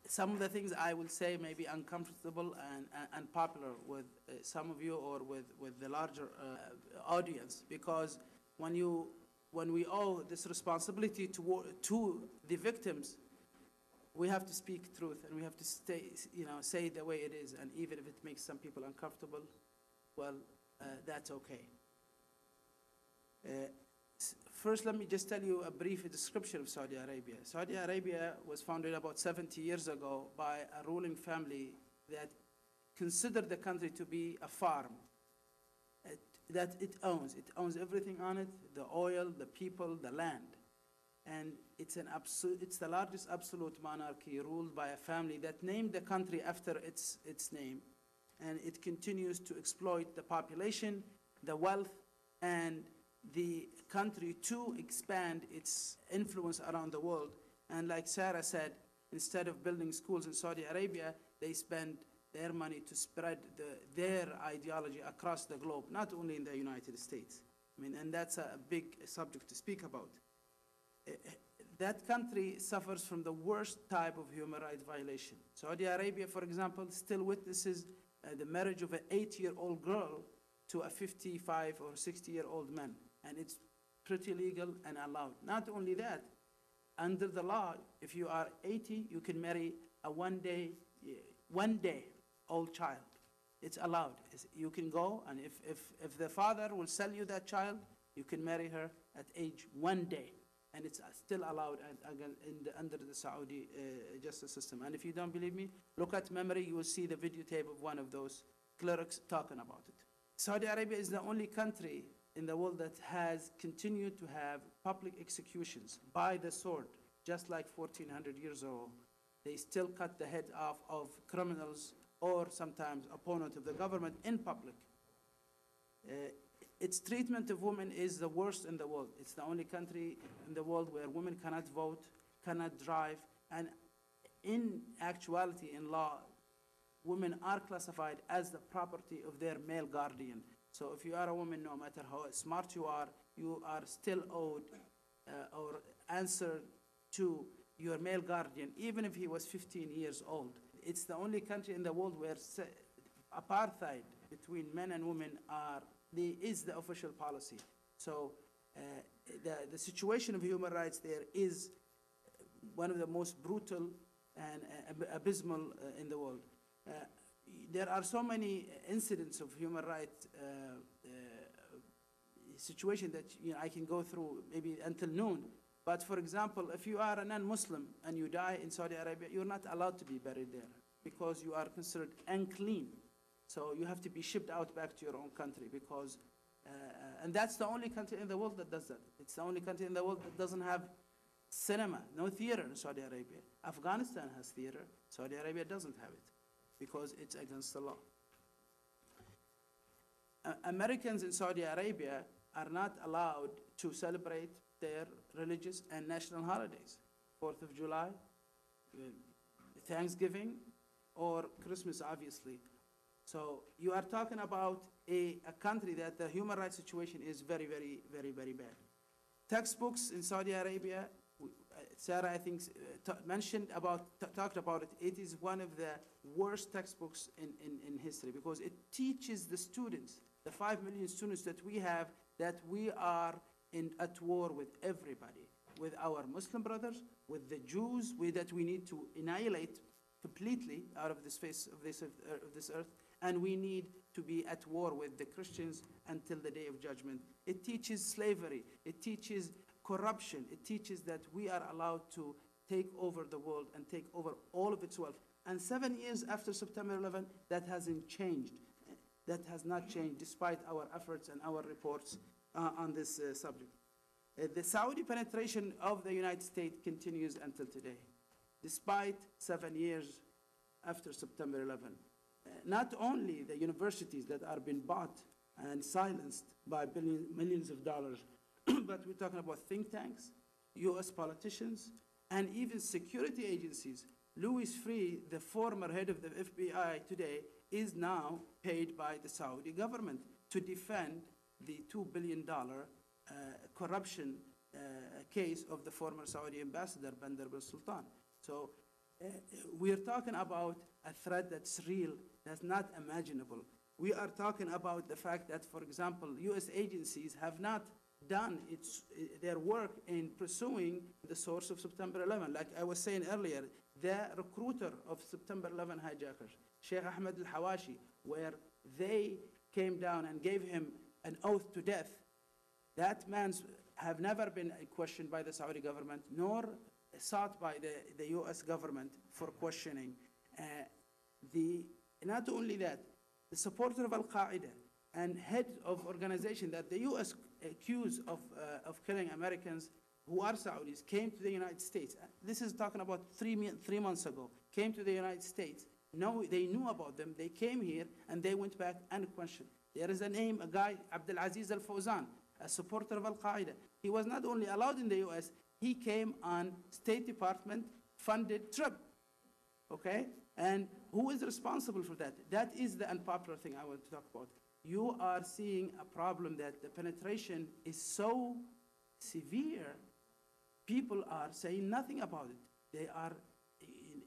some of the things I will say may be uncomfortable and unpopular with some of you or with the larger audience, because when we owe this responsibility to the victims, we have to speak truth and we have to say it the way it is, and even if it makes some people uncomfortable, well, that's okay. First, let me just tell you a brief description of Saudi Arabia. Saudi Arabia was founded about 70 years ago by a ruling family that considered the country to be a farm that it owns. It owns everything on it, the oil, the people, the land. And it's the largest absolute monarchy ruled by a family that named the country after its name. And it continues to exploit the population, the wealth, and the country to expand its influence around the world. And like Sarah said, instead of building schools in Saudi Arabia, they spend their money to spread their ideology across the globe, not only in the United States. I mean, and that's a big subject to speak about. That country suffers from the worst type of human rights violation. Saudi Arabia, for example, still witnesses the marriage of an 8-year-old girl to a 55 or 60-year-old man. And it's pretty legal and allowed. Not only that, under the law, if you are 80, you can marry a one-day-old child. It's allowed. You can go, and if the father will sell you that child, you can marry her at age 1 day. And it's still allowed under the Saudi justice system. And if you don't believe me, look at memory. You will see the videotape of one of those clerics talking about it. Saudi Arabia is the only country in the world that has continued to have public executions by the sword, just like 1400 years ago. They still cut the head off of criminals or sometimes opponents of the government in public. Its treatment of women is the worst in the world. It's the only country in the world where women cannot vote, cannot drive, and in actuality, in law, women are classified as the property of their male guardian. So if you are a woman, no matter how smart you are still owed or answered to your male guardian, even if he was 15 years old. It's the only country in the world where apartheid between men and women is the official policy. So the situation of human rights there is one of the most brutal and abysmal in the world. There are so many incidents of human rights situation that I can go through maybe until noon. But for example, if you are a non-Muslim and you die in Saudi Arabia, you're not allowed to be buried there because you are considered unclean. So you have to be shipped out back to your own country because, and that's the only country in the world that does that. It's the only country in the world that doesn't have cinema, no theater in Saudi Arabia. Afghanistan has theater, Saudi Arabia doesn't have it because it's against the law. Americans in Saudi Arabia are not allowed to celebrate their religious and national holidays, 4th of July, Thanksgiving, or Christmas, obviously. So you are talking about a country that the human rights situation is very, very, very, very bad. Textbooks in Saudi Arabia, Sarah, I think, talked about it. It is one of the worst textbooks in history because it teaches the students, the 5 million students that we have, that we are at war with everybody, with our Muslim brothers, with the Jews, that we need to annihilate completely out of this face of this earth, and we need to be at war with the Christians until the day of judgment. It teaches slavery. It teaches corruption. It teaches that we are allowed to take over the world and take over all of its wealth. And 7 years after September 11, that hasn't changed. That has not changed despite our efforts and our reports on this subject. The Saudi penetration of the United States continues until today, despite 7 years after September 11. Not only the universities that are being bought and silenced by millions of dollars, but we're talking about think tanks, US politicians, and even security agencies. Louis Freeh, the former head of the FBI today, is now paid by the Saudi government to defend the $2 billion corruption case of the former Saudi ambassador, Bandar bin Sultan. So we're talking about a threat that's real, that's not imaginable. We are talking about the fact that, for example, US agencies have not done their work in pursuing the source of September 11. Like I was saying earlier, the recruiter of September 11 hijackers, Sheikh Ahmed al-Hawashi, where they came down and gave him an oath to death, that man's have never been questioned by the Saudi government, nor sought by the US government for questioning. Not only that, the supporter of Al-Qaeda and head of organization that the US accused of killing Americans who are Saudis came to the United States. This is talking about 3 months ago, came to the United States. No, they knew about them. They came here and they went back unquestioned. There is a name, a guy, Abdulaziz Al-Fawzan, a supporter of Al-Qaeda. He was not only allowed in the US, he came on State Department funded trip, okay? And who is responsible for that? That is the unpopular thing I want to talk about. You are seeing a problem that the penetration is so severe, people are saying nothing about it. They are,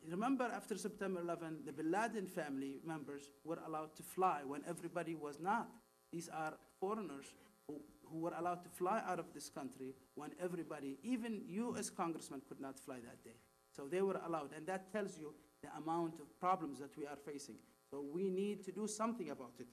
remember after September 11, the Bin Laden family members were allowed to fly when everybody was not. These are foreigners who were allowed to fly out of this country when everybody, even US congressmen could not fly that day. So they were allowed, and that tells you the amount of problems that we are facing. So we need to do something about it.